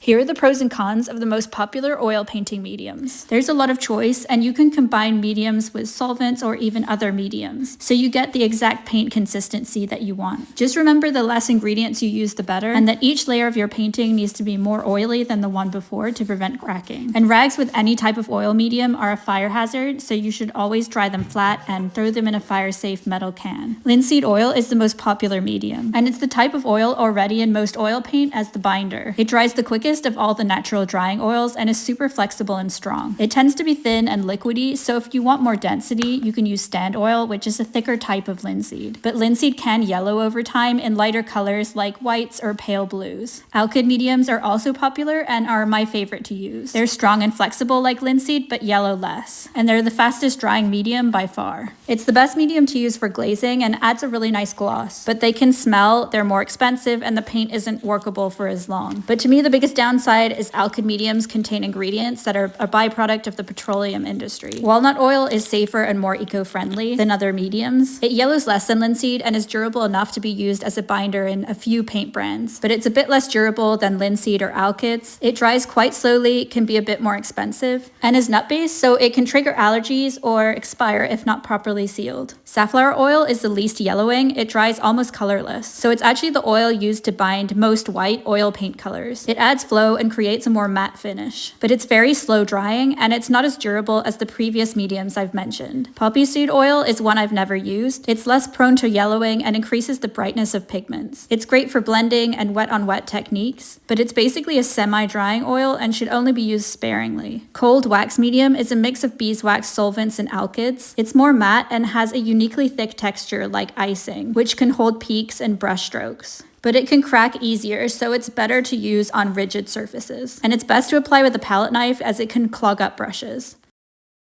Here are the pros and cons of the most popular oil painting mediums. There's a lot of choice, and you can combine mediums with solvents or even other mediums, so you get the exact paint consistency that you want. Just remember the less ingredients you use, the better, and that each layer of your painting needs to be more oily than the one before to prevent cracking. And rags with any type of oil medium are a fire hazard, so you should always dry them flat and throw them in a fire-safe metal can. Linseed oil is the most popular medium, and it's the type of oil already in most oil paint as the binder. It dries the quickest of all the natural drying oils and is super flexible and strong. It tends to be thin and liquidy, so if you want more density, you can use stand oil, which is a thicker type of linseed. But linseed can yellow over time in lighter colors like whites or pale blues. Alkyd mediums are also popular and are my favorite to use. They're strong and flexible like linseed, but yellow less. And they're the fastest drying medium by far. It's the best medium to use for glazing and adds a really nice gloss. But they can smell, they're more expensive, and the paint isn't workable for as long. But to me, the biggest downside is alkyd mediums contain ingredients that are a byproduct of the petroleum industry. Walnut oil is safer and more eco-friendly than other mediums. It yellows less than linseed and is durable enough to be used as a binder in a few paint brands, but it's a bit less durable than linseed or alkyds. It dries quite slowly, can be a bit more expensive, and is nut-based, so it can trigger allergies or expire if not properly sealed. Safflower oil is the least yellowing. It dries almost colorless, so it's actually the oil used to bind most white oil paint colors. It adds flow and creates a more matte finish, but it's very slow drying and it's not as durable as the previous mediums I've mentioned. Poppy seed oil is one I've never used. It's less prone to yellowing and increases the brightness of pigments. It's great for blending and wet on wet techniques, but it's basically a semi-drying oil and should only be used sparingly. Cold wax medium is a mix of beeswax solvents and alkyds. It's more matte and has a uniquely thick texture like icing, which can hold peaks and brush strokes. But it can crack easier, so it's better to use on rigid surfaces. And it's best to apply with a palette knife as it can clog up brushes.